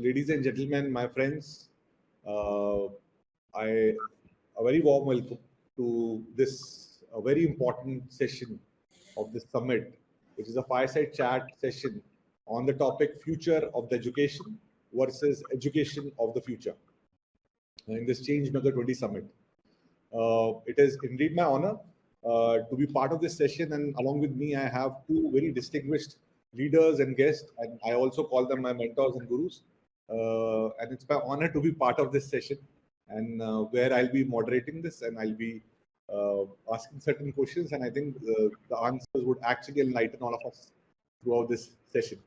ladies and gentlemen, my friends, uh, a very warm welcome to this very important session of this summit, which is a fireside chat session on the topic future of the education versus education of the future in this Change Maker 20 summit. It is indeed my honor to be part of this session, and along with me, I have two very distinguished leaders and guests, and I also call them my mentors and gurus. And it's my honor to be part of this session, and where I'll be moderating this, and I'll be asking certain questions, and I think the answers would actually enlighten all of us throughout this session.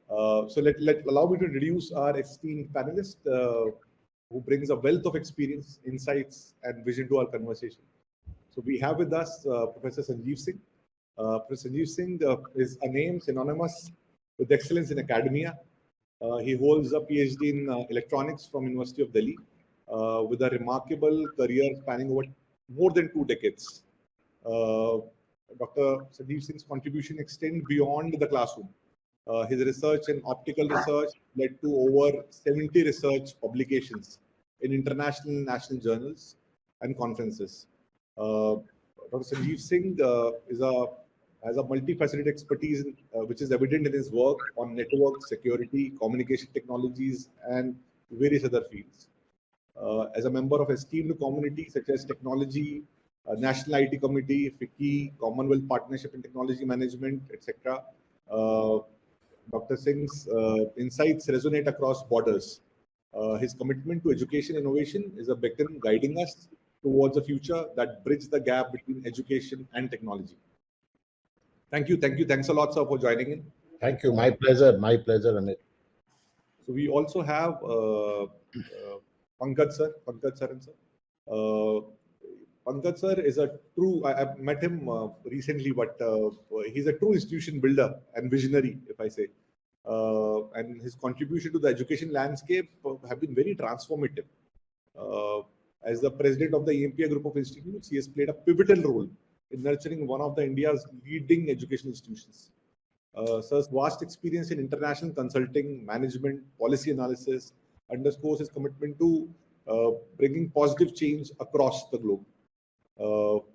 So allow me to introduce our esteemed panelist, who brings a wealth of experience, insights, and vision to our conversation. So we have with us Professor Sanjeev Singh. Professor Sanjeev Singh is a name synonymous with excellence in academia. He holds a PhD in electronics from University of Delhi, with a remarkable career spanning over more than 2 decades. Dr. Sanjeev Singh's contribution extends beyond the classroom. His research in optical research led to over 70 research publications in international and national journals and conferences. Dr. Sanjeev Singh has a multifaceted expertise, which is evident in his work on network security, communication technologies, and various other fields. As a member of esteemed communities such as technology, National IT Committee, FICCI, Commonwealth Partnership in Technology Management, etc., Dr. Singh's insights resonate across borders. His commitment to education innovation is a beacon guiding us towards a future that bridges the gap between education and technology. Thank you. Thanks a lot, sir, for joining in. Thank you. My pleasure, Amit. So we also have Pankaj Saran, sir. Pankaj sir is a true, I met him recently, but he's a true institution builder and visionary, if I say. And his contribution to the education landscape have been very transformative. As the president of the EMPI group of institutes, he has played a pivotal role in nurturing one of the India's leading educational institutions. Sir's vast experience in international consulting, management, policy analysis underscores his commitment to bringing positive change across the globe.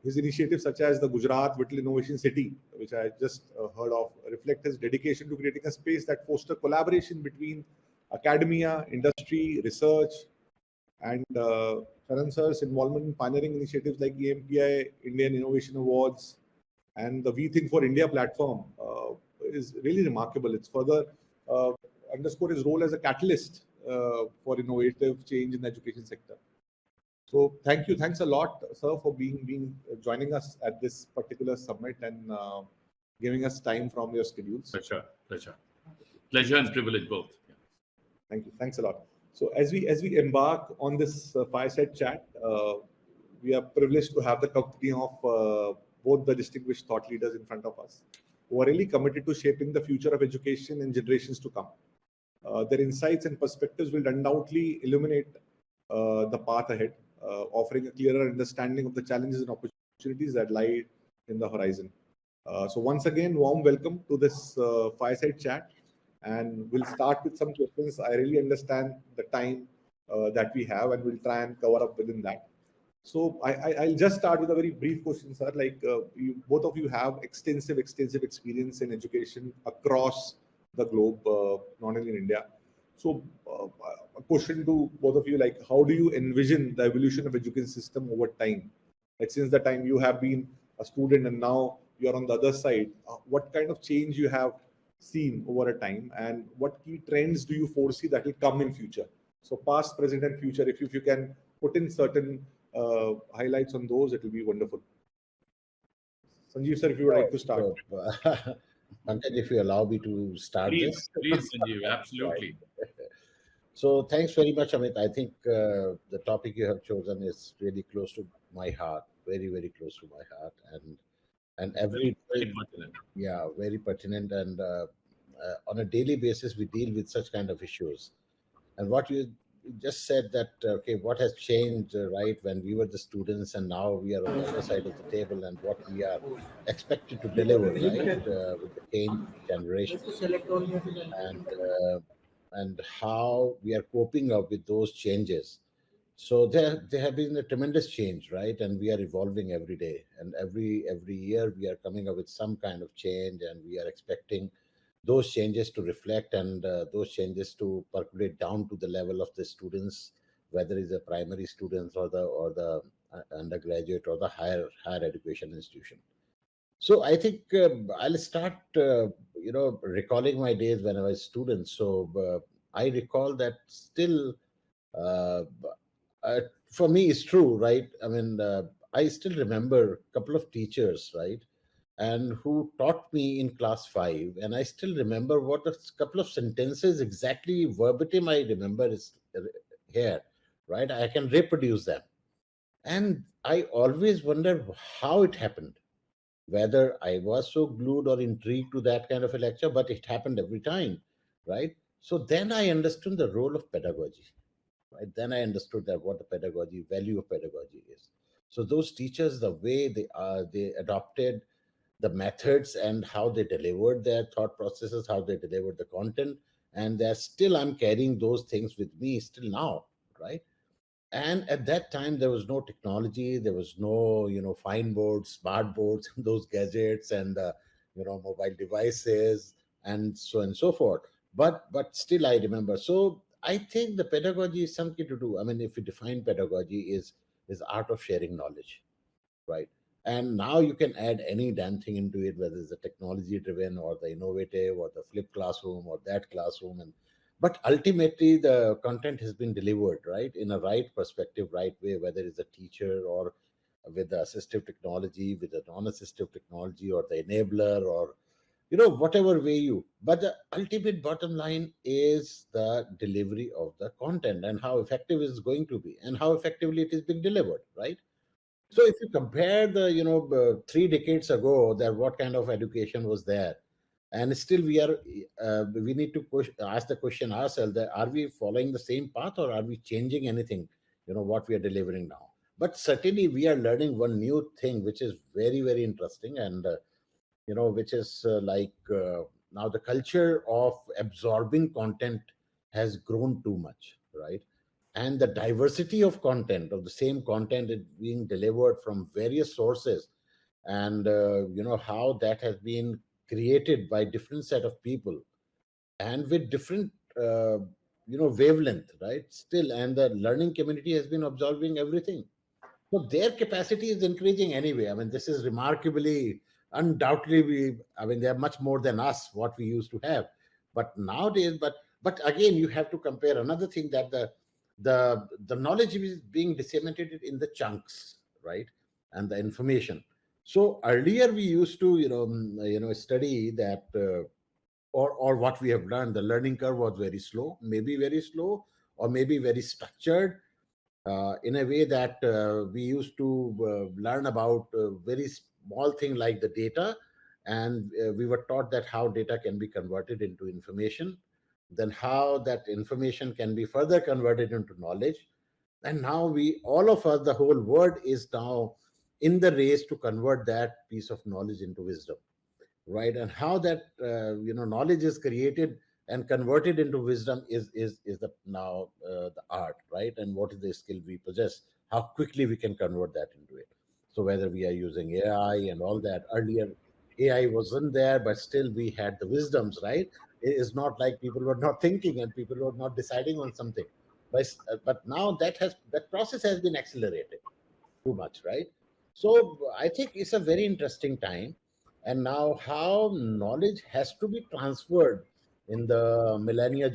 His initiatives such as the Gujarat Vital Innovation City, which I just heard of, reflect his dedication to creating a space that fosters collaboration between academia, industry, research, and Saran sir's involvement in pioneering initiatives like EMPI, Indian Innovation Awards, and the We Think for India platform is really remarkable. It's further underscore his role as a catalyst for innovative change in the education sector. So thanks a lot, sir, for joining us at this particular summit and giving us time from your schedules. Pleasure and privilege both. Yeah. Thank you. Thanks a lot. So as we embark on this fireside chat, we are privileged to have the company of both the distinguished thought leaders in front of us, who are really committed to shaping the future of education in generations to come. Their insights and perspectives will undoubtedly illuminate the path ahead, offering a clearer understanding of the challenges and opportunities that lie in the horizon. So once again, warm welcome to this fireside chat, and we'll start with some questions. I really understand the time that we have, and we'll try and cover up within that. So I'll just start with a very brief question, sir. Like both of you have extensive experience in education across the globe, not only in India. So a question to both of you, like how do you envision the evolution of education system over time? Like since the time you have been a student and now you're on the other side, what kind of change you have seen over a time, and what key trends do you foresee that will come in future? So past, present, and future, if you can put in certain highlights on those, it will be wonderful. Sanjeev sir, if you would like to start. Pankaj, if you allow me to start Please, Sanjeev, absolutely. So thanks very much, Amit. I think the topic you have chosen is really close to my heart, very, very close to my heart, and very pertinent. Yeah, very pertinent. And on a daily basis, we deal with such kind of issues. And what you just said that, okay, what has changed, right, when we were the students and now we are on the other side of the table, and what we are expected to deliver, right, with the change generation. And and how we are coping up with those changes. So there have been a tremendous change, right? And we are evolving every day, and every year we are coming up with some kind of change, and we are expecting those changes to reflect, and those changes to percolate down to the level of the students, whether it's the primary students or the undergraduate or the higher education institution. So I think I'll start, recalling my days when I was a student. So I recall that still, uh, uh, for me, it's true, right? I mean, I still remember a couple of teachers, right, and who taught me in class five, and I still remember what a couple of sentences exactly verbatim I remember is here, right? I can reproduce them, and I always wonder how it happened, whether I was so glued or intrigued to that kind of a lecture, but it happened every time, right? So then I understood the role of pedagogy, right? Then I understood that what the pedagogy, value of pedagogy is. So those teachers, the way they adopted the methods and how they delivered their thought processes, how they delivered the content, and they're still, I'm carrying those things with me still now, right? And at that time there was no technology, there was no fine boards, smart boards, those gadgets, and mobile devices, and so forth. But still I remember. So I think the pedagogy is something to do, I mean, if you define pedagogy, is art of sharing knowledge, right? And now you can add any damn thing into it, whether it's the technology driven or the innovative or the flipped classroom or that classroom. And but ultimately the content has been delivered, right, in a right perspective, right way, whether it's a teacher or with the assistive technology, with the non-assistive technology, or the enabler, or whatever way you. But the ultimate bottom line is the delivery of the content and how effective it's going to be and how effectively it is being delivered, right? So if you compare the 3 decades ago, that what kind of education was there, and still we need to ask the question ourselves, that are we following the same path, or are we changing anything, what we are delivering now? But certainly we are learning one new thing, which is very, very interesting, and which is now the culture of absorbing content has grown too much, right? And the diversity of content, of the same content, is being delivered from various sources, and how that has been created by different set of people, and with different wavelength, right, still, and the learning community has been absorbing everything. So their capacity is increasing anyway. I mean, this is remarkably, undoubtedly, I mean, they're much more than us, what we used to have. But nowadays, but again, you have to compare another thing, that the knowledge is being disseminated in the chunks, right? And the information. So earlier we used to, study that, or what we have learned, the learning curve was very slow, maybe very slow, or maybe very structured, in a way that we used to learn about very small thing like the data, and we were taught that how data can be converted into information, then how that information can be further converted into knowledge, and now we, all of us, the whole world is now in the race to convert that piece of knowledge into wisdom, right? And how that knowledge is created and converted into wisdom is the now the art, right? And what is the skill we possess, how quickly we can convert that into it. So whether we are using AI and all that, earlier AI wasn't there, but still we had the wisdoms, right? It is not like people were not thinking and people were not deciding on something, but now that process has been accelerated too much, right? So I think it's a very interesting time. And now how knowledge has to be transferred in the millennia,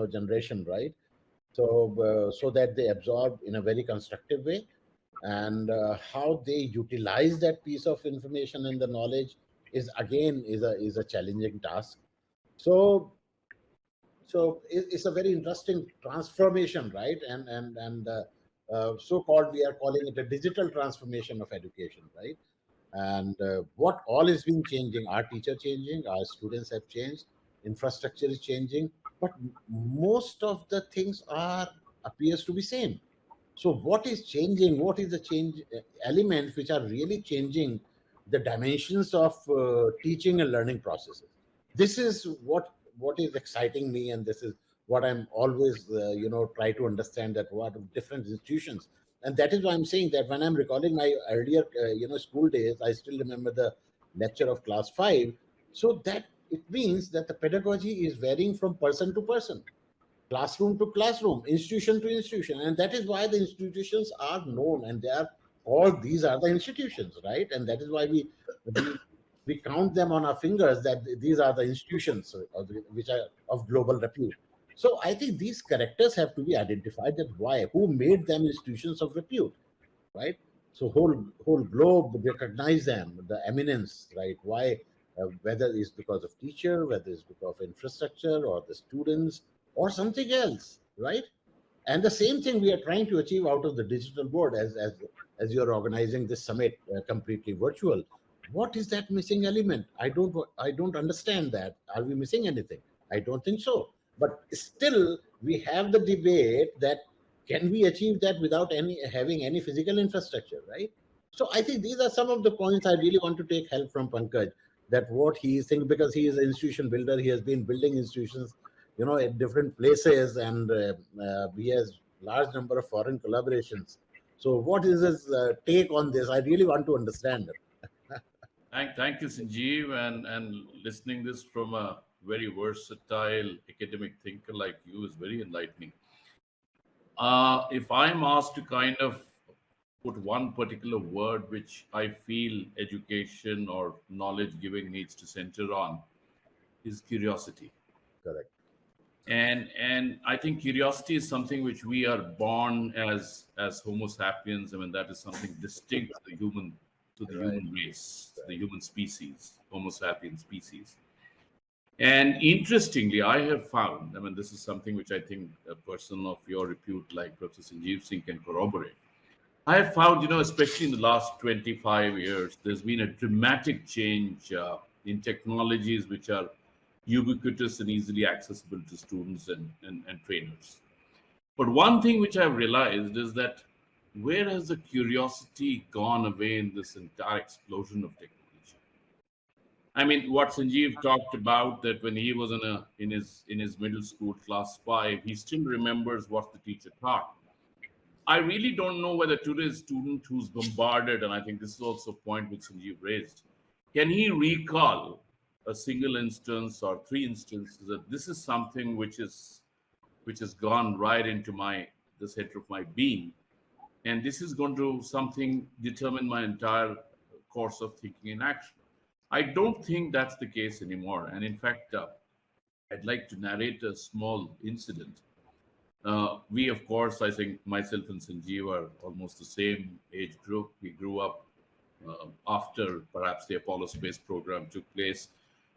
generation, right? So that they absorb in a very constructive way, and how they utilize that piece of information and the knowledge is again is a challenging task. So it's a very interesting transformation, right? And so-called, we are calling it a digital transformation of education, right? And what all is being changing, our teacher changing, our students have changed, infrastructure is changing, but most of the things are appears to be same. So what is changing, what is the change elements which are really changing the dimensions of teaching and learning processes? This is what is exciting me, and this is what I'm always, try to understand, that what different institutions. And that is why I'm saying that when I'm recalling my earlier, school days, I still remember the lecture of class 5. So that it means that the pedagogy is varying from person to person, classroom to classroom, institution to institution. And that is why the institutions are known, and they are called, these are the institutions, right? And that is why we count them on our fingers, that these are the institutions which are of global repute. So I think these characters have to be identified, that why, who made them institutions of repute, right? So whole globe recognize them, the eminence, right? Why? Whether it's because of teacher, whether it's because of infrastructure or the students or something else, right? And the same thing we are trying to achieve out of the digital board, as you're organizing this summit completely virtual. What is that missing element? I don't understand that. Are we missing anything? I don't think so. But still, we have the debate that can we achieve that without having any physical infrastructure, right? So I think these are some of the points I really want to take help from Pankaj, that what he is thinking, because he is an institution builder. He has been building institutions, at different places, and he has large number of foreign collaborations. So what is his take on this? I really want to understand. Thank you, Sanjeev, and listening this from a very versatile academic thinker like you is very enlightening. If I'm asked to kind of put one particular word which I feel education or knowledge giving needs to center on, is curiosity. Correct. And I think curiosity is something which we are born as Homo sapiens. I mean, that is something distinct to the Right. human race, the human species, Homo sapiens species. And interestingly, I have found, I mean, this is something which I think a person of your repute like Professor Sanjeev Singh can corroborate. I have found, especially in the last 25 years, there's been a dramatic change in technologies which are ubiquitous and easily accessible to students and trainers. But one thing which I've realized is that where has the curiosity gone away in this entire explosion of technology? I mean, what Sanjeev talked about, that when he was in his middle school class 5, he still remembers what the teacher taught. I really don't know whether today's student who's bombarded, and I think this is also a point which Sanjeev raised, can he recall a single instance or three instances that this is something which has gone right into the center of my being, and this is going to something determine my entire course of thinking and action. I don't think that's the case anymore. And in fact, I'd like to narrate a small incident. We, of course, I think myself and Sanjeev are almost the same age group. We grew up after perhaps the Apollo space program took place,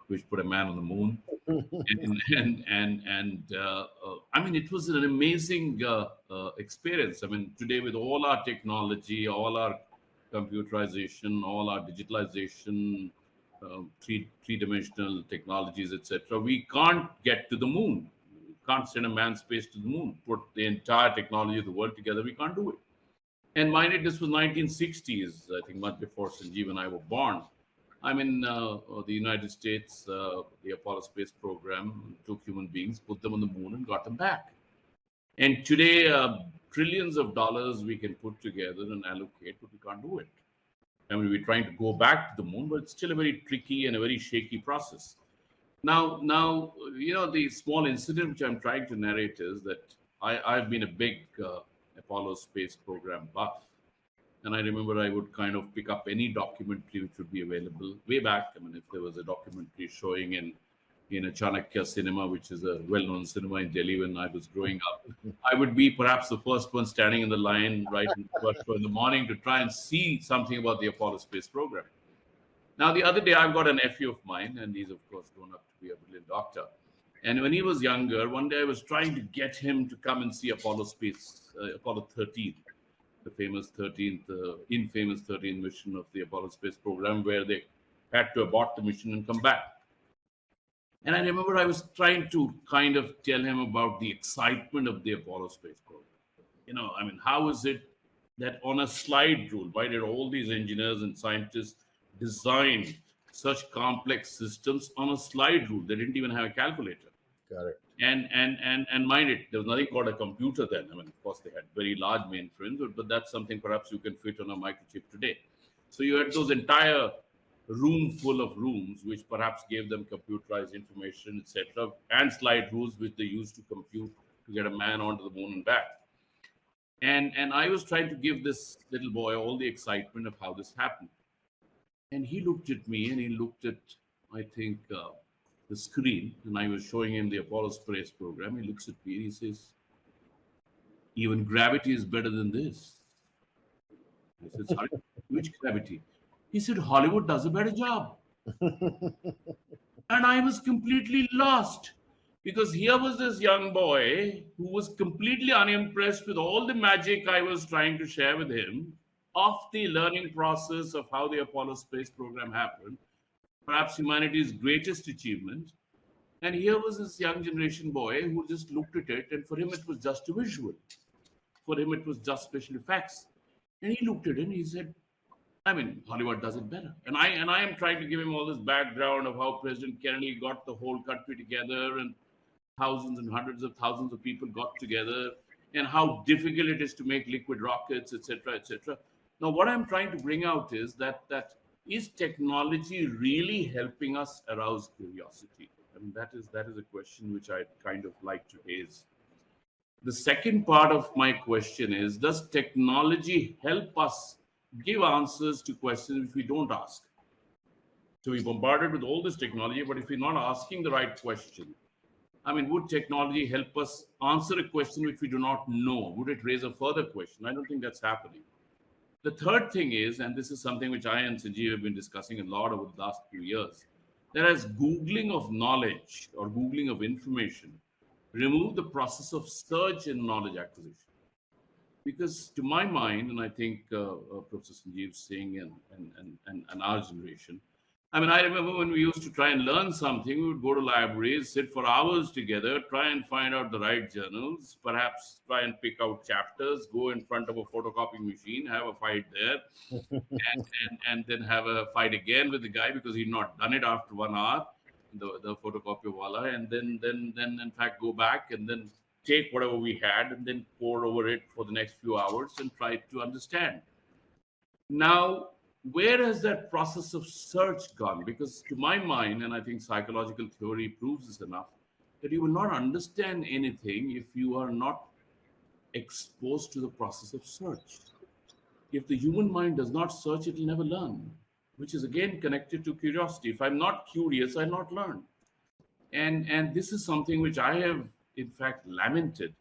which put a man on the moon. And I mean, it was an amazing experience. I mean, today with all our technology, all our computerization, all our digitalization, three-dimensional technologies, etc., we can't get to the moon. We can't send a manned space to the moon. Put the entire technology of the world together, we can't do it. And mind it, this was 1960s, I think, much before Sanjeev and I were born. I mean, the United States, the Apollo space program took human beings, put them on the moon, and got them back. And today, trillions of dollars we can put together and allocate, but we can't do it. I mean, we're trying to go back to the moon, but it's still a very tricky and a very shaky process. Now, the small incident which I'm trying to narrate is that I've been a big Apollo space program buff. And I remember I would kind of pick up any documentary which would be available way back. I mean, if there was a documentary showing in a Chanakya cinema, which is a well-known cinema in Delhi when I was growing up, I would be perhaps the first one standing in the line right in the first show in the morning to try and see something about the Apollo space program. Now, the other day, I've got a nephew of mine, and he's, of course, grown up to be a brilliant doctor. And when he was younger, one day I was trying to get him to come and see Apollo 13, the famous 13th, infamous 13th mission of the Apollo space program, where they had to abort the mission and come back. And I remember I was trying to kind of tell him about the excitement of the Apollo space program. I mean, how is it that on a slide rule, why did all these engineers and scientists design such complex systems on a slide rule? They didn't even have a calculator. Correct. And mind it, there was nothing called a computer then. I mean, of course, they had very large mainframes, but that's something perhaps you can fit on a microchip today. So you had those entire room full of rooms, which perhaps gave them computerized information, etc., and slide rules which they used to compute to get a man onto the moon and back. And I was trying to give this little boy all the excitement of how this happened. And he looked at me and he looked at, I think, the screen, and I was showing him the Apollo space program. He looks at me and he says, even gravity is better than this. I said, sorry, which gravity? He said, Hollywood does a better job. And I was completely lost, because here was this young boy who was completely unimpressed with all the magic I was trying to share with him of the learning process of how the Apollo space program happened, perhaps humanity's greatest achievement. And here was this young generation boy who just looked at it, and for him it was just a visual. For him it was just special effects. And he looked at it and he said, I mean, Hollywood does it better. And I am trying to give him all this background of how President Kennedy got the whole country together, and thousands and hundreds of thousands of people got together, and how difficult it is to make liquid rockets, etc., etc. Now, what I'm trying to bring out is that is technology really helping us arouse curiosity? I mean, that is a question which I'd kind of like to raise. The second part of my question is, does technology help us give answers to questions which we don't ask? So we're bombarded with all this technology, but if we're not asking the right question, I mean, would technology help us answer a question which we do not know? Would it raise a further question? I don't think that's happening. The third thing is, and this is something which I and Sanjeev have been discussing a lot over the last few years, that as Googling of knowledge or Googling of information, remove the process of search and knowledge acquisition. Because to my mind, and I think Professor Sanjeev Singh and our generation, I mean, I remember when we used to try and learn something, we would go to libraries, sit for hours together, try and find out the right journals, perhaps try and pick out chapters, go in front of a photocopying machine, have a fight there, and then have a fight again with the guy because he'd not done it after 1 hour, the photocopier wala, and then in fact go back and then take whatever we had and then pour over it for the next few hours and try to understand. Now, where has that process of search gone? Because to my mind, and I think psychological theory proves this enough, that you will not understand anything if you are not exposed to the process of search. If the human mind does not search, it will never learn, which is again connected to curiosity. If I'm not curious, I'll not learn. And this is something which I have, in fact, lamented,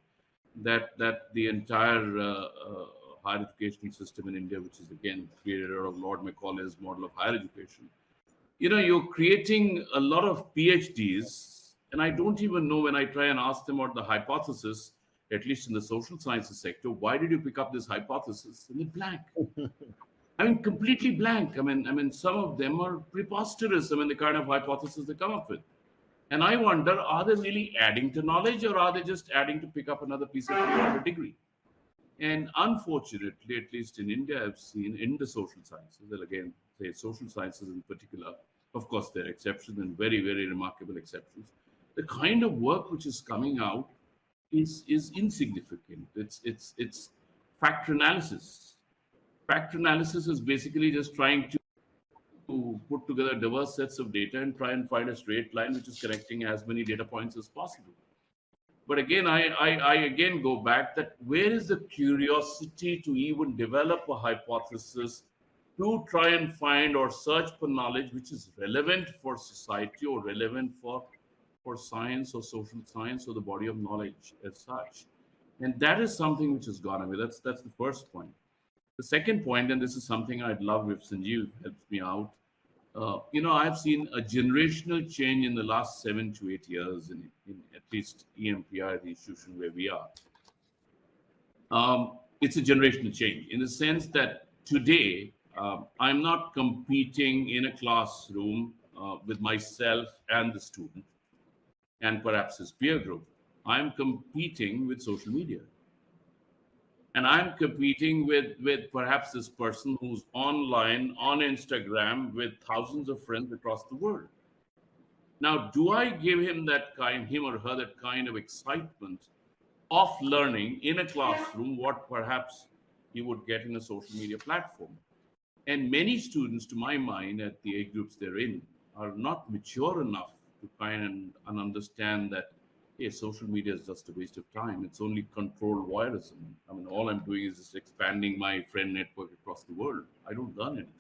that the entire higher education system in India, which is again created out of Lord Macaulay's model of higher education. You know, you're creating a lot of PhDs, and I don't even know, when I try and ask them about the hypothesis, at least in the social sciences sector, why did you pick up this hypothesis? And they're blank. I mean, completely blank. I mean, some of them are preposterous. I mean, the kind of hypothesis they come up with. And I wonder, are they really adding to knowledge, or are they just adding to pick up another piece of paper degree? And unfortunately, at least in India, I've seen in the social sciences, well, again, say social sciences in particular, of course, there are exceptions and very, very remarkable exceptions. The kind of work which is coming out is insignificant. It's factor analysis. Factor analysis is basically just trying to put together diverse sets of data and try and find a straight line which is connecting as many data points as possible. But again, I again go back that where is the curiosity to even develop a hypothesis, to try and find or search for knowledge which is relevant for society or relevant for science or social science or the body of knowledge as such. And that is something which has gone away. That's the first point. The second point, and this is something I'd love if Sanjeev helps me out. You know, I've seen a generational change in the last 7 to 8 years in at least EMPI, the institution where we are. It's a generational change in the sense that today, I'm not competing in a classroom with myself and the student and perhaps his peer group. I'm competing with social media. And I'm competing with perhaps this person who's online on Instagram with thousands of friends across the world. Now, do I give him or her that kind of excitement of learning in a classroom, what perhaps he would get in a social media platform? And many students, to my mind, at the age groups they're in, are not mature enough to kind and understand that, hey, social media is just a waste of time. It's only controlled voyeurism. I mean, all I'm doing is just expanding my friend network across the world. I don't learn anything.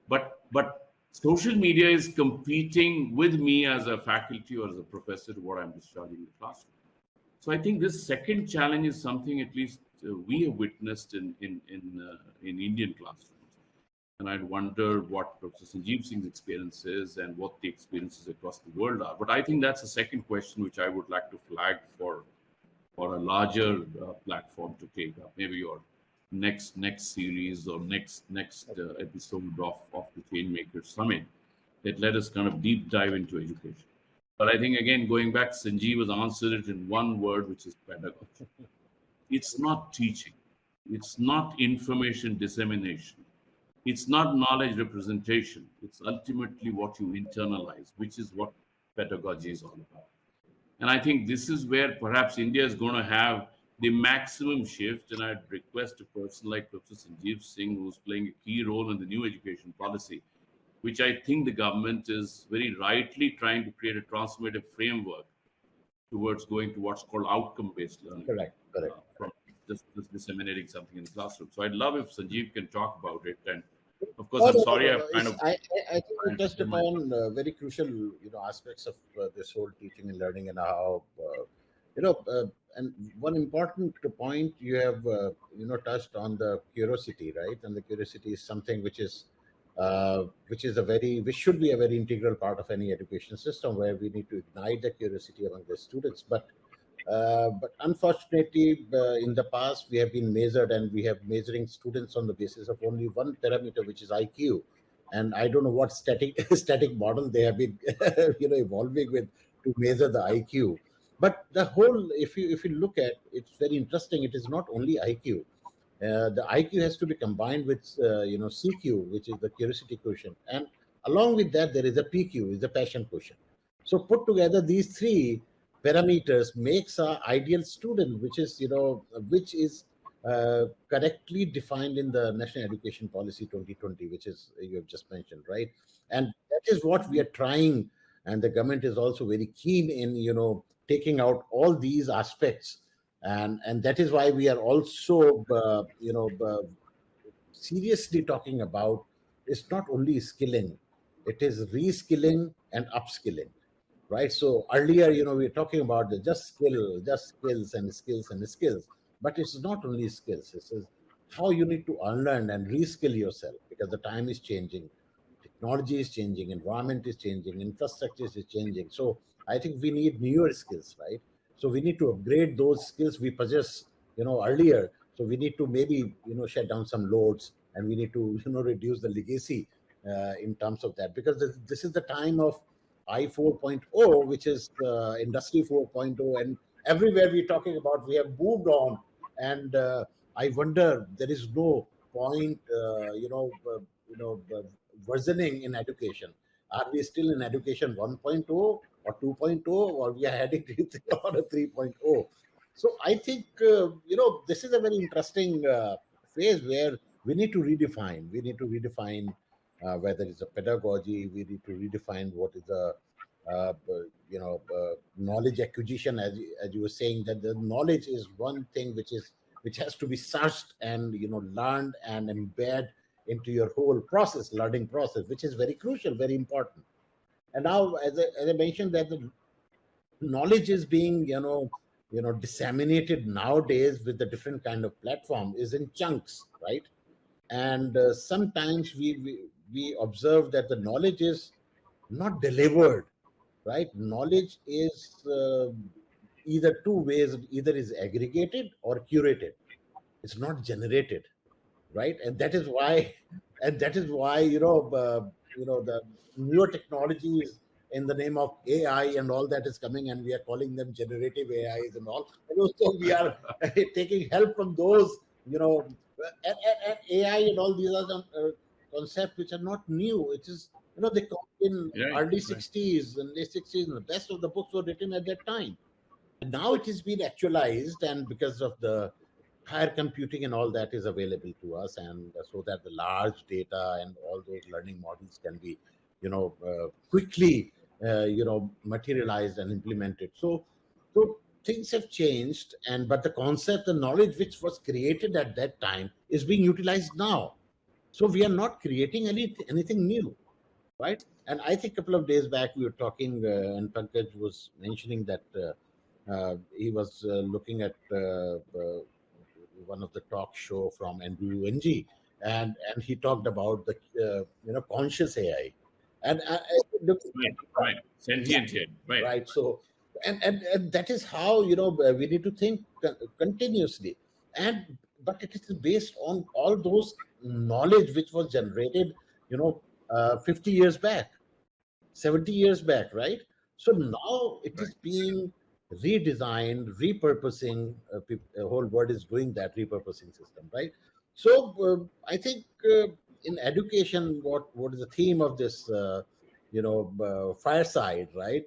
But social media is competing with me as a faculty or as a professor to what I'm discharging in the classroom. So I think this second challenge is something at least we have witnessed in Indian classrooms. And I'd wonder what Professor Sanjeev Singh's experience is and what the experiences across the world are. But I think that's a second question which I would like to flag for a larger platform to take up. Maybe your next series or next episode of the Changemaker Summit, that let us kind of deep dive into education. But I think, again, going back, Sanjeev has answered it in one word, which is pedagogy. It's not teaching. It's not information dissemination. It's not knowledge representation. It's ultimately what you internalize, which is what pedagogy is all about. And I think this is where perhaps India is going to have the maximum shift. And I'd request a person like Professor Sanjeev Singh, who's playing a key role in the new education policy, which I think the government is very rightly trying to create a transformative framework towards going to what's called outcome-based learning. Correct. From just disseminating something in the classroom. So I'd love if Sanjeev can talk about it. And of course, I'm sorry, I've kind of... I think we touched upon very crucial, aspects of this whole teaching and learning, and how, and one important point you have, touched on the curiosity, right? And the curiosity is something which should be a very integral part of any education system, where we need to ignite the curiosity among the students. But unfortunately, in the past, we have been measured, and we have measuring students on the basis of only one parameter, which is IQ. And I don't know what static model they have been, evolving with to measure the IQ. But the whole, if you look at, it's very interesting. It is not only IQ. The IQ has to be combined with, CQ, which is the curiosity quotient, and along with that, there is a PQ, is the passion quotient. So put together, these three parameters makes an ideal student, which is correctly defined in the National Education Policy 2020, which is you have just mentioned, right? And that is what we are trying, and the government is also very keen in taking out all these aspects, and that is why we are also seriously talking about, it's not only skilling, it is reskilling and upskilling. Right. So earlier, we were talking about the just skills and skills, but it's not only skills. It's how you need to unlearn and reskill yourself, because the time is changing, technology is changing, environment is changing, infrastructure is changing. So I think we need newer skills, right? So we need to upgrade those skills we possess, earlier. So we need to maybe, shut down some loads, and we need to, reduce the legacy in terms of that, because this is the time of I 4.0, which is Industry 4.0, and everywhere we're talking about, we have moved on. And I wonder, there is no point, versioning in education. Are we still in education 1.0 or 2.0, or we are heading on a 3.0? So I think, this is a very interesting phase where we need to redefine. We need to redefine whether it's a pedagogy. We need to redefine what is the knowledge acquisition, as you were saying, that the knowledge is one thing which has to be searched and learned and embed into your whole process, learning process, which is very crucial, very important. And now, as I mentioned, that the knowledge is being disseminated nowadays with the different kind of platform, is in chunks, right? And sometimes we observe that the knowledge is not delivered, right? Knowledge is either two ways: either is aggregated or curated. It's not generated, right? And that is why the newer technologies in the name of AI and all that is coming, and we are calling them generative AIs and all. And also we are taking help from those, and AI and all these are concepts which are not new. It is they come in Yeah, early right. 60s and late 60s, and the best of the books were written at that time. And now it is being actualized, and because of the higher computing and all that is available to us, and so that the large data and all those learning models can be, quickly, materialized and implemented. So things have changed, but the concept, the knowledge which was created at that time is being utilized now. So we are not creating anything new, right? And I think a couple of days back we were talking, and Pankaj was mentioning that he was looking at one of the talk show from NBUNG, and he talked about the conscious AI, and Right. Sentient here. Right. right. So, and that is how we need to think continuously, and but it is based on all those knowledge which was generated, 50 years back, 70 years back, right? So now it is being redesigned, repurposing. The whole world is doing that repurposing system, right? So I think in education, what is the theme of this, fireside, right?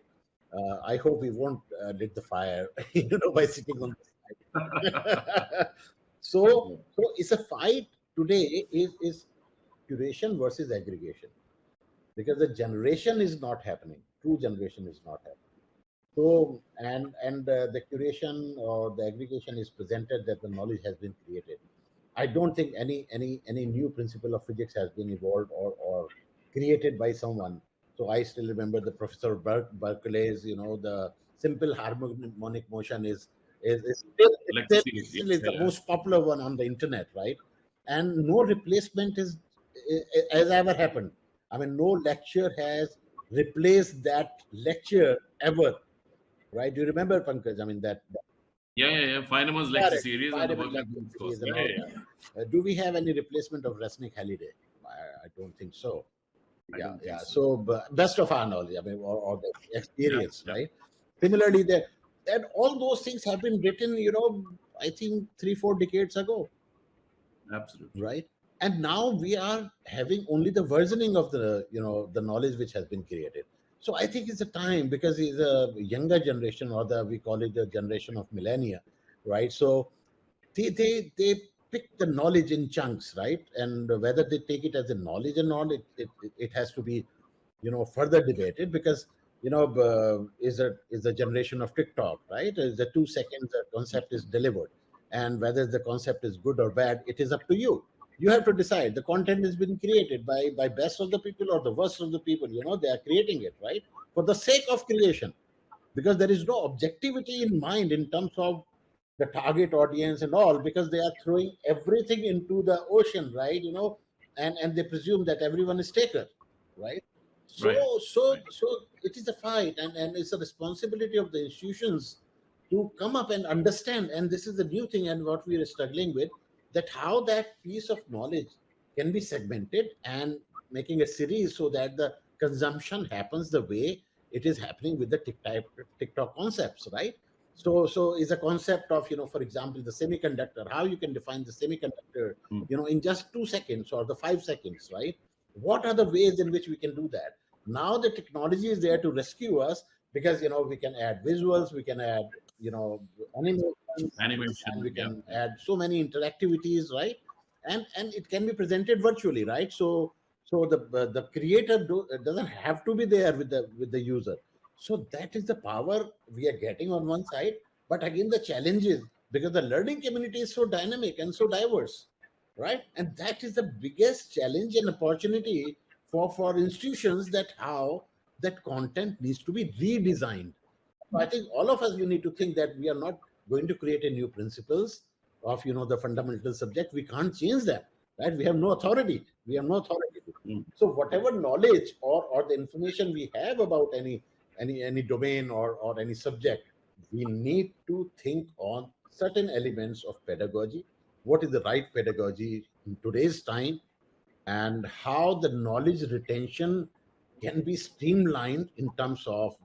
I hope we won't lit the fire, by sitting on the side. So it's a fight today. Is curation versus aggregation, because the generation is not happening. True generation is not happening. So and the curation or the aggregation is presented that the knowledge has been created. I don't think any new principle of physics has been evolved or created by someone. So I still remember the Professor Berkeley's, the simple harmonic motion is still, still is the most popular one on the internet, right? And no replacement has ever happened. I mean, no lecture has replaced that lecture ever, right? Do you remember, Pankaj? I mean, that. Yeah. Feynman's lecture series and the Berkeley discourse. Do we have any replacement of Resnick Halliday? I don't think so. Yeah. So, best of our knowledge, I mean, or the experience, right? Similarly, and all those things have been written, I think 3-4 decades ago. Absolutely. Right. And now we are having only the versioning of the the knowledge which has been created. So I think it's a time, because it's a younger generation, or we call it the generation of millennia, right? So they pick the knowledge in chunks, right? And whether they take it as a knowledge or not, it has to be further debated, because is a generation of TikTok, right? Is the 2 seconds the concept is delivered, and whether the concept is good or bad, it is up to you. You have to decide. The content has been created by best of the people or the worst of the people. They are creating it, right, for the sake of creation, because there is no objectivity in mind in terms of the target audience and all, because they are throwing everything into the ocean, right? And they presume that everyone is taker, right? So it is a fight, and it's a responsibility of the institutions to come up and understand. And this is the new thing, and what we are struggling with, that how that piece of knowledge can be segmented and making a series, so that the consumption happens the way it is happening with the TikTok concepts, right? So is a concept of, for example, the semiconductor, how you can define the semiconductor, in just 2 seconds or the 5 seconds, right? What are the ways in which we can do that? Now the technology is there to rescue us, because we can add visuals, we can add animation, and we can add so many interactivities, right? And it can be presented virtually, right? So the creator doesn't have to be there with the user. So that is the power we are getting on one side. But again, the challenge is, because the learning community is so dynamic and so diverse, right? And that is the biggest challenge and opportunity for institutions, that how that content needs to be redesigned. So I think all of us, we need to think that we are not going to create a new principles of the fundamental subject. We can't change them, right? We have no authority. So whatever knowledge or the information we have about any domain or any subject, we need to think on certain elements of pedagogy. What is the right pedagogy in today's time, and how the knowledge retention can be streamlined in terms of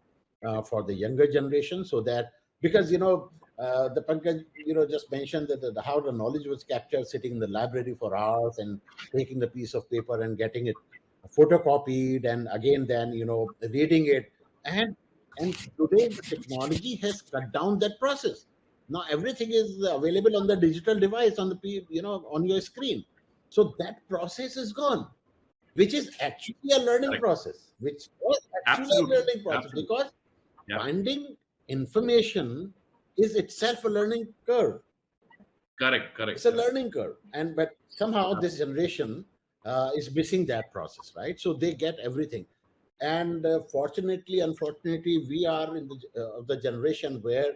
for the younger generation, so that, because the Pankaj just mentioned that how the knowledge was captured sitting in the library for hours and taking the piece of paper and getting it photocopied and again then reading it. And today the technology has cut down that process. Now everything is available on the digital device, on on your screen. So that process is gone, which is actually a learning process, which was actually a learning process, because finding information is itself a learning curve. Correct. It's a learning curve, but somehow this generation is missing that process, right? So they get everything, and fortunately, unfortunately, we are in the generation where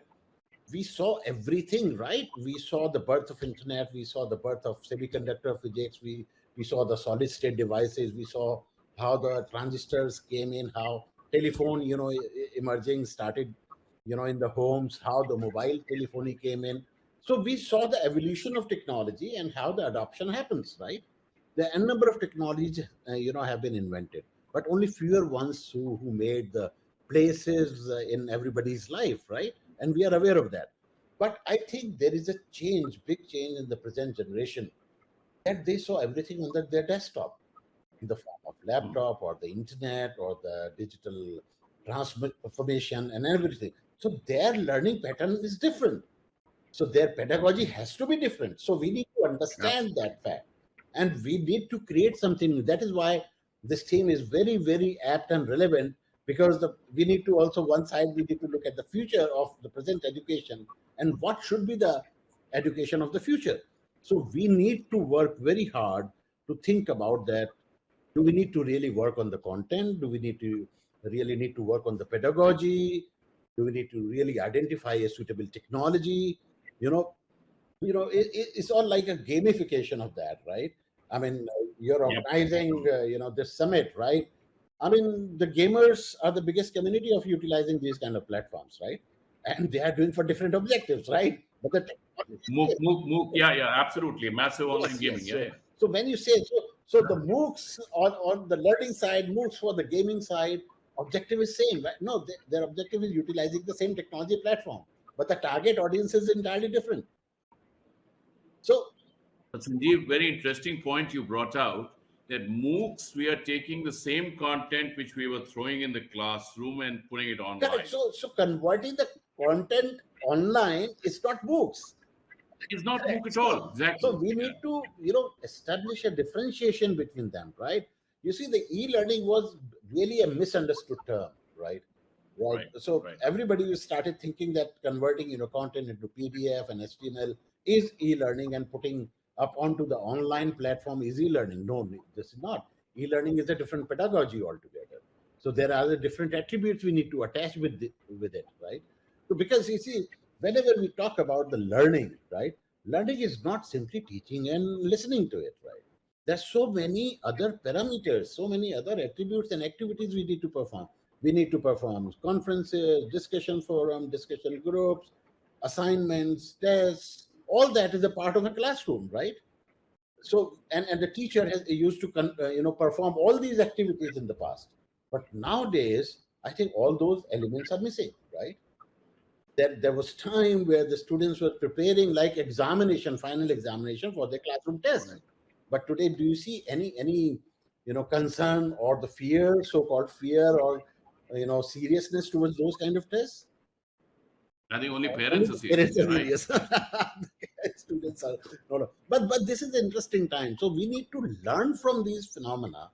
we saw everything, right? We saw the birth of internet, we saw the birth of semiconductor physics, we saw the solid state devices, we saw how the transistors came in, how telephone emerging started in the homes, how the mobile telephony came in. So we saw the evolution of technology and how the adoption happens, right? The n number of technologies have been invented, but only fewer ones who made the places in everybody's life, right? And we are aware of that. But I think there is a change, big change in the present generation, that they saw everything on their desktop, in the form of laptop or the internet or the digital transformation and everything. So their learning pattern is different. So their pedagogy has to be different. So we need to understand that fact. And we need to create something new. That is why this theme is very, very apt and relevant, because we need to also, one side, we need to look at the future of the present education and what should be the education of the future. So we need to work very hard to think about that. Do we need to really work on the content? Do we really need to work on the pedagogy? Do we need to really identify a suitable technology? It's all like a gamification of that, right? I mean, you're organizing, this summit, right? I mean, the gamers are the biggest community of utilizing these kind of platforms, right? And they are doing for different objectives, right? But the MOOC, absolutely, massive online gaming, So when you say so the MOOCs on the learning side, MOOCs for the gaming side, objective is same, right? No, their objective is utilizing the same technology platform, but the target audience is entirely different. So, Sanjeev, very interesting point you brought out, that MOOCs, we are taking the same content which we were throwing in the classroom and putting it online. Correct. So converting the content online is not MOOCs. It's not MOOC at all. Exactly. So we need to, establish a differentiation between them, right? You see, the e-learning was really a misunderstood term, right? Right. So everybody started thinking that converting, content into PDF and HTML is e-learning, and putting up onto the online platform is e-learning. No, this is not. E-learning is a different pedagogy altogether. So there are the different attributes we need to attach with it, right? So because you see, whenever we talk about the learning, right? Learning is not simply teaching and listening to it, right? There's so many other parameters, so many other attributes and activities we need to perform. We need to perform conferences, discussion forum, discussion groups, assignments, tests. All that is a part of a classroom, right? So, and the teacher used to perform all these activities in the past. But nowadays, I think all those elements are missing, right? There was time where the students were preparing like final examination for their classroom test. Right. But today, do you see any concern or the fear, so-called fear, or seriousness towards those kind of tests? I think only parents are serious, right? Students are no. But this is an interesting time. So we need to learn from these phenomena,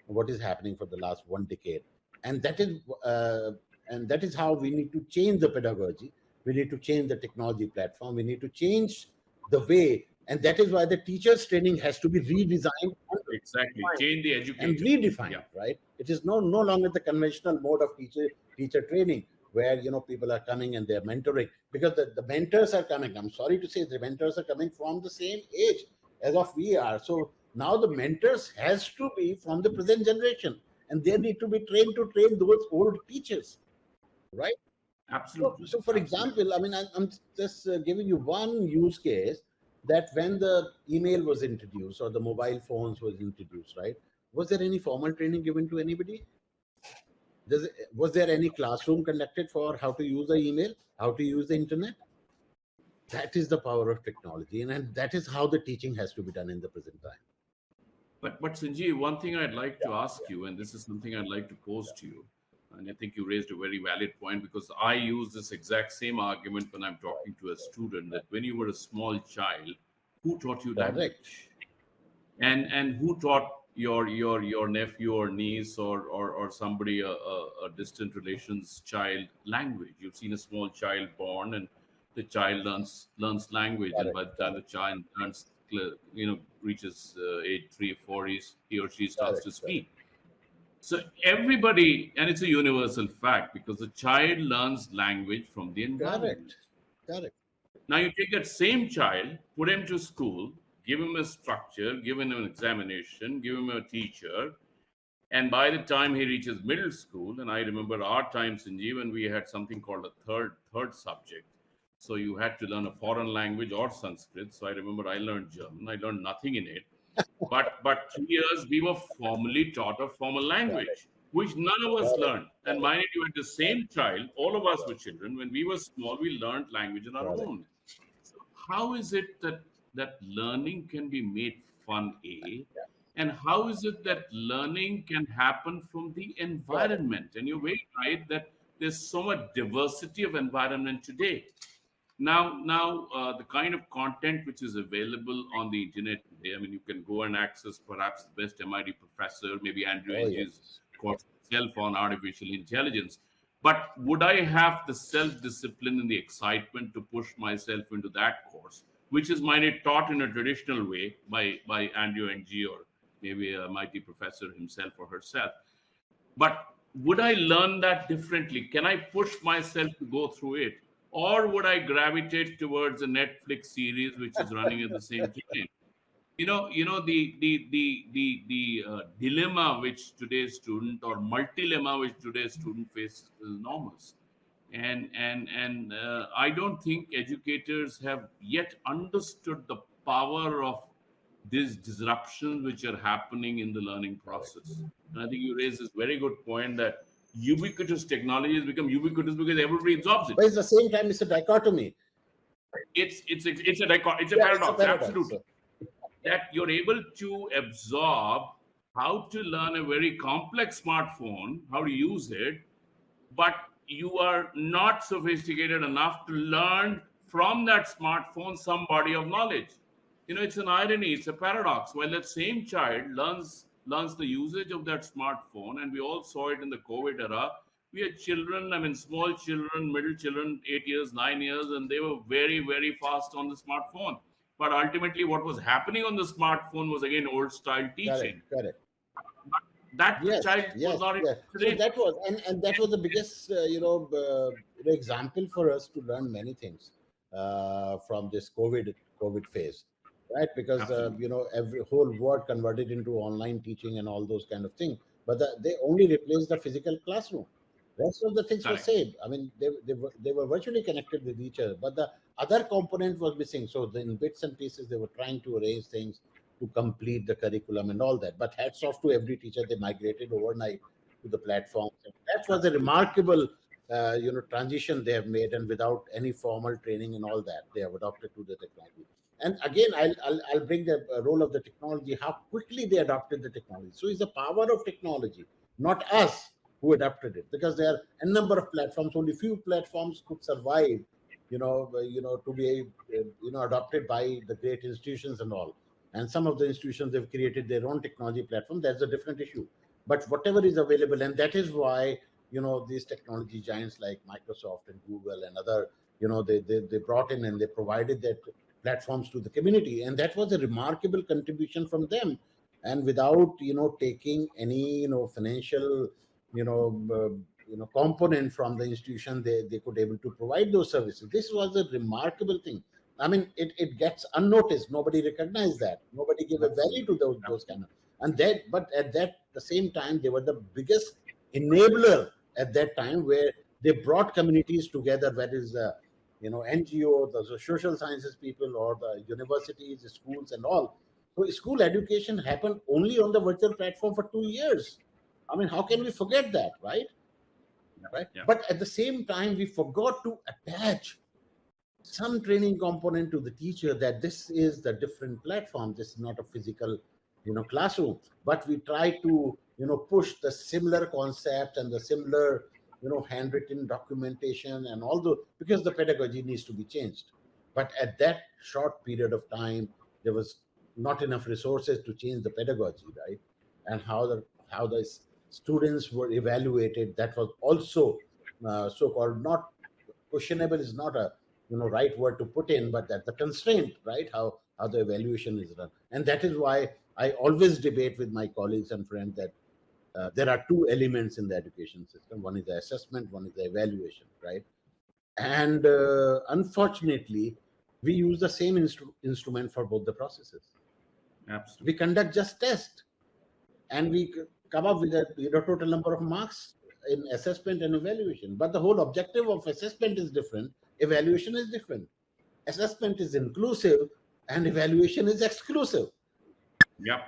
what is happening for the last 1 decade, and that is how we need to change the pedagogy. We need to change the technology platform. We need to change the way, and that is why the teachers' training has to be redesigned. Exactly, change the education and redefined, right? It is no longer the conventional mode of teacher training, where people are coming and they're mentoring, because the mentors are coming. I'm sorry to say, the mentors are coming from the same age as of we are. So now the mentors has to be from the present generation, and they need to be trained to train those old teachers, right? Absolutely. So for example, I mean, I'm just giving you one use case, that when the email was introduced or the mobile phones was introduced, right? Was there any formal training given to anybody? Was there any classroom conducted for how to use the email, how to use the internet? That is the power of technology, and that is how the teaching has to be done in the present time. But Sanjeev, one thing I'd like to ask you, and this is something I'd like to pose to you, and I think you raised a very valid point, because I use this exact same argument when I'm talking to a student, that when you were a small child, who taught you Correct. language? And who taught your nephew or niece or somebody, a distant relation's child, language? You've seen a small child born, and the child learns language, and by the time the child learns, reaches age 3 4, he or she starts to speak. So everybody, and it's a universal fact, because the child learns language from the environment. Correct. Now you take that same child, put him to school, give him a structure, give him an examination, give him a teacher, and by the time he reaches middle school, and I remember our times in Sanjeev, when we had something called a third subject. So you had to learn a foreign language or Sanskrit. So I remember I learned German. I learned nothing in it. But 3 years we were formally taught a formal language, which none of us learned. And mind you, at the same child, all of us were children. When we were small, we learned language on our own. So how is it that learning can be made fun, A? And how is it that learning can happen from the environment? And you're very right that there's so much diversity of environment today. Now, the kind of content which is available on the internet today, I mean, you can go and access perhaps the best MIT professor, maybe Andrew Ng's course itself on artificial intelligence. But would I have the self-discipline and the excitement to push myself into that course, which is taught in a traditional way by Andrew Ng, or maybe a MIT professor himself or herself? But would I learn that differently? Can I push myself to go through it? Or would I gravitate towards a Netflix series which is running at the same time? The dilemma which today's student, or multi-lemma which today's student faces, is enormous. And I don't think educators have yet understood the power of these disruptions which are happening in the learning process. And I think you raised this very good point that ubiquitous technology has become ubiquitous because everybody absorbs it. But at the same time, it's a dichotomy. It's a paradox, absolutely. That you're able to absorb how to learn a very complex smartphone, how to use it, but you are not sophisticated enough to learn from that smartphone some body of knowledge. It's an irony, it's a paradox. While that same child learns the usage of that smartphone, and we all saw it in the COVID era. We had children, small children, middle children, 8 years, 9 years, and they were very, very fast on the smartphone. But ultimately, what was happening on the smartphone was, again, old-style teaching. Correct. That child was not... So that was, and that was the biggest, example for us to learn many things from this COVID phase. Right, because every whole world converted into online teaching and all those kind of things, but they only replaced the physical classroom. Rest of the things were saved. I mean, they were virtually connected with each other, but the other component was missing. So in bits and pieces, they were trying to arrange things to complete the curriculum and all that. But hats off to every teacher; they migrated overnight to the platforms. And that was a remarkable, transition they have made, and without any formal training and all that, they have adopted to the technology. And again, I'll bring the role of the technology, how quickly they adopted the technology. So it's the power of technology, not us who adopted it, because there are a number of platforms. Only few platforms could survive, to be, adopted by the great institutions and all. And some of the institutions, they've created their own technology platform. That's a different issue. But whatever is available, and that is why, these technology giants like Microsoft and Google and other, they brought in and they provided that platforms to the community, and that was a remarkable contribution from them. And without taking any financial component from the institution, they could able to provide those services. This was a remarkable thing. I mean, it gets unnoticed. Nobody recognized that. Nobody gave a value to those kind of. And that, but at the same time, they were the biggest enabler at that time, where they brought communities together. That is. NGO, the social sciences people, or the universities, the schools, and all. So school education happened only on the virtual platform for 2 years. I mean, how can we forget that, right? Right. Yeah. But at the same time, we forgot to attach some training component to the teacher, that this is the different platform. This is not a physical, classroom, but we try to push the similar concept and the similar handwritten documentation and all the, because the pedagogy needs to be changed. But at that short period of time, there was not enough resources to change the pedagogy, right? And how the students were evaluated, that was also so-called, not questionable is not a right word to put in, but that the constraint, right? How the evaluation is done. And that is why I always debate with my colleagues and friends that there are two elements in the education system. One is the assessment, one is the evaluation, right? And unfortunately, we use the same instrument for both the processes. Absolutely. We conduct just tests, and we come up with a total number of marks in assessment and evaluation. But the whole objective of assessment is different. Evaluation is different. Assessment is inclusive, and evaluation is exclusive. Yeah.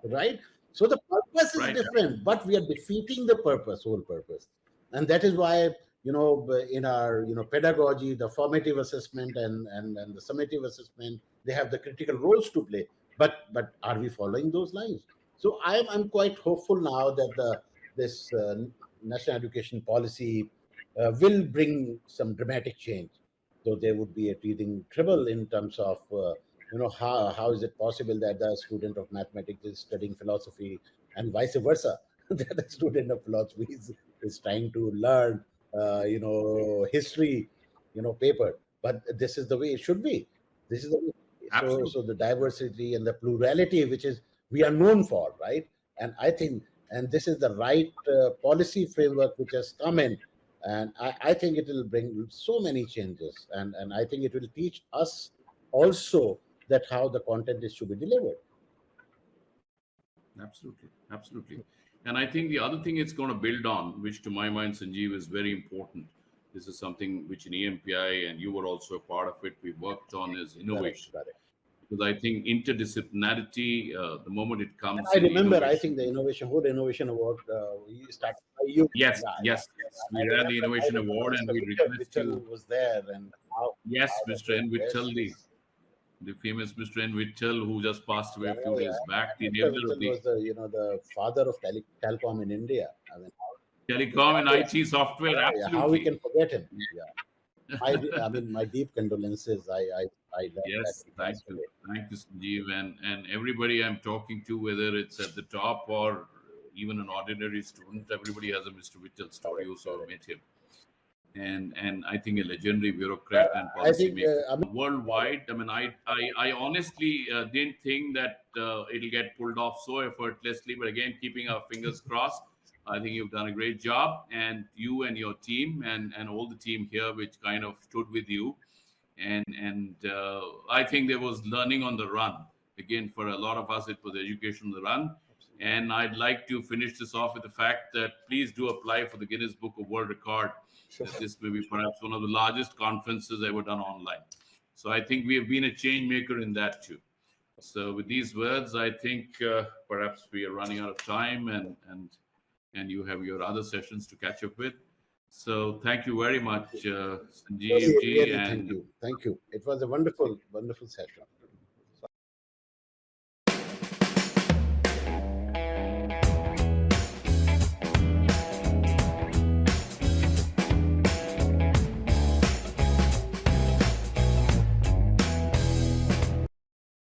Right? So the purpose is different, but we are defeating the whole purpose. And that is why, in our, pedagogy, the formative assessment and the summative assessment, they have the critical roles to play. But are we following those lines? So I'm quite hopeful now that this national education policy will bring some dramatic change. So there would be a teething trouble in terms of how is it possible that the student of mathematics is studying philosophy and vice versa, that the student of philosophy is trying to learn history paper. But this is the way it should be. This is the way. So the diversity and the plurality, which is we are known for, right? And I think, and this is the right policy framework which has come in, and I think it will bring so many changes, and I think it will teach us also that how the content is to be delivered. Absolutely. And I think the other thing it's going to build on, which to my mind, Sanjeev, is very important. This is something which in EMPI, and you were also a part of it, we worked on, is innovation. Correct. Because I think interdisciplinarity, the moment it comes, I remember, I think the whole innovation award, we started by you. Yes. We ran the innovation award, and we requested you. Was there, and Mr. N. Vittal, the famous Mr. N. Vittal, who just passed away a few days back. The enabler of was the father of telecom in India. I mean, telecom and IT software. Absolutely. How we can forget him? Yeah. I mean, my deep condolences. Yes, thank you, Sanjeev, and everybody I'm talking to, whether it's at the top or even an ordinary student, everybody has a Mr. Vittal story. Also met him, and I think a legendary bureaucrat and policymaker worldwide. I mean, I honestly didn't think that it'll get pulled off so effortlessly, but again, keeping our fingers crossed. I think you've done a great job, and you and your team and all the team here, which kind of stood with you. And I think there was learning on the run. Again, for a lot of us, it was education on the run. And I'd like to finish this off with the fact that please do apply for the Guinness Book of World Record. Sure. This may be perhaps one of the largest conferences ever done online. So I think we have been a change maker in that too. So with these words, I think perhaps we are running out of time, and you have your other sessions to catch up with. So thank you very much, Sanjeev ji. Thank you. It was a wonderful session.